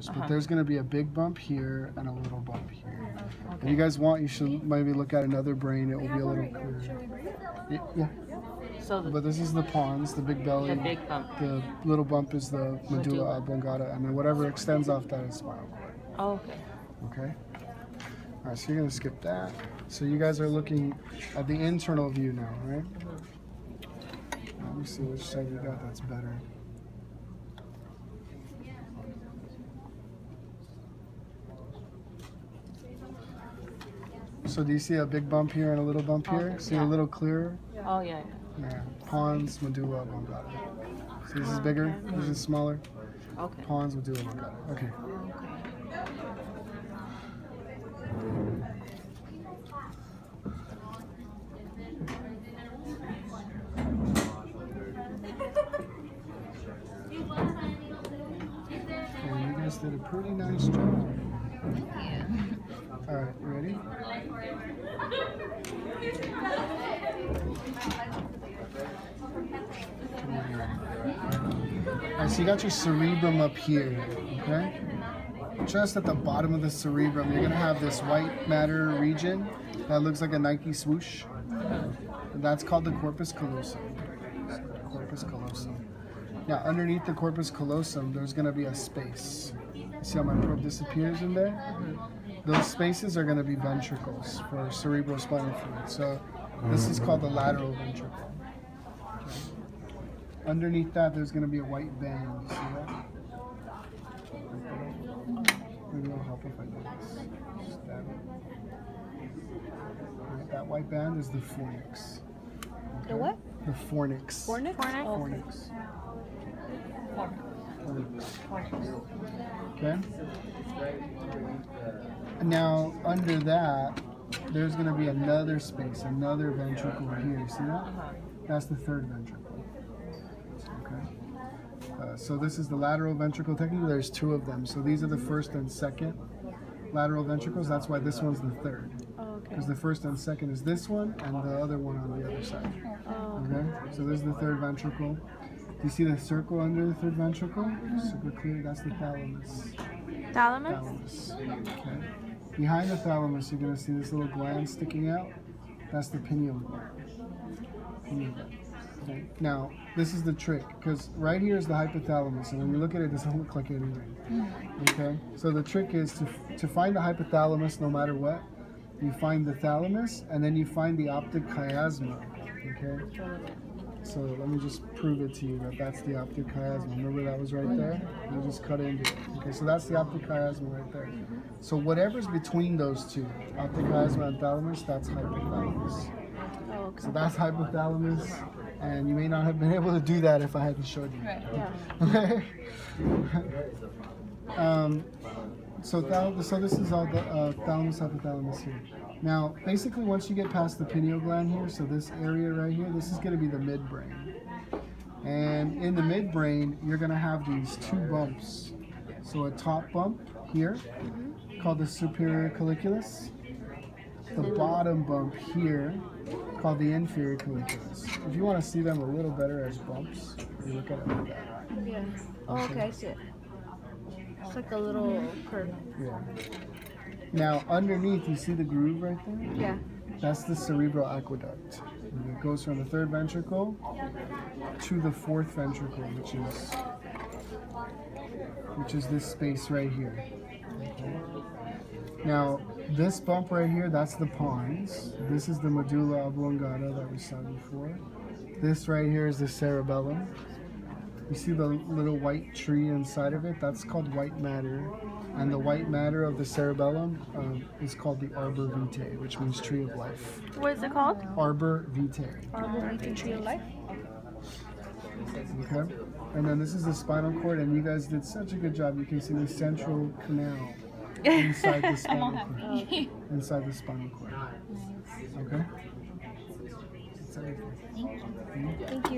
first. But there's going to be a big bump here and a little bump here. Okay. If you guys want, you should maybe look at another brain. It will be a little clearer. Yeah. So but this is the pons, the big belly. The big bump. The little bump is the medulla oblongata, and then whatever extends off that is spinal cord. Oh, okay. Okay. All right, so you're going to skip that. So you guys are looking at the internal view now, right? Let me see which side you got that's better. So do you see a big bump here and a little bump here? See a little clearer? Oh, yeah. Yeah. Pons, medulla oblongata. See, this is bigger, this is smaller. Okay. Pons, medulla oblongata. Okay. And you guys did a pretty nice job. All right, you ready? All right, so you got your cerebrum up here, okay? Just at the bottom of the cerebrum, you're gonna have this white matter region that looks like a Nike swoosh. And that's called the corpus callosum. Corpus callosum. Now, underneath the corpus callosum, there's gonna be a space. See how my probe disappears in there? Those spaces are gonna be ventricles for cerebrospinal fluid. So this is called the lateral ventricle. Okay. Underneath that, there's going to be a white band. You see that? Maybe it'll help if I do this. Stab it. Right, that white band is the fornix. Okay? The what? The fornix. Fornix? Fornix. Fornix. Okay? Now, under that, there's going to be another space, another ventricle here. See that? That's the third ventricle. Okay. So this is the lateral ventricle. Technically, there's two of them. So these are the first and second lateral ventricles. That's why this one's the third. Because the first and second is this one, and the other one on the other side. Okay. So this is the third ventricle. Do you see the circle under the third ventricle? Super clear. That's the thalamus. Thalamus? Thalamus. Okay. Behind the thalamus, you're going to see this little gland sticking out. That's the pineal gland. Pineal gland. Okay. Now, this is the trick, because right here is the hypothalamus, and when you look at it, it doesn't look like anything. Okay? So the trick is to find the hypothalamus no matter what. You find the thalamus, and then you find the optic chiasma. Okay? So let me just prove it to you that that's the optic chiasma. Remember that was right there? You just cut into it. Okay, so that's the optic chiasma right there. So whatever's between those two, optic chiasma and thalamus, that's hypothalamus. So that's hypothalamus, and you may not have been able to do that if I hadn't showed you. Okay. So this is all the thalamus, hypothalamus here. Now, basically, once you get past the pineal gland here, so this area right here, this is going to be the midbrain. And in the midbrain, you're going to have these two bumps. So a top bump here, called the superior colliculus. The bottom bump here, called the inferior colliculus. If you want to see them a little better as bumps, you look at it like that. Yeah. Oh, okay, I see it. It's like a little curve. Yeah. Now, underneath, you see the groove right there? Yeah. That's the cerebral aqueduct. And it goes from the third ventricle to the fourth ventricle, which is this space right here. Okay. Now, this bump right here, that's the pons. This is the medulla oblongata that we saw before. This right here is the cerebellum. You see the little white tree inside of it? That's called white matter. And the white matter of the cerebellum is called the arbor vitae, which means tree of life. What is it called? Arbor vitae. Arbor vitae, tree of life? Okay. And then this is the spinal cord, and you guys did such a good job. You can see the central canal inside the spinal cord. Inside the spinal cord. Okay? That's everything. Thank you.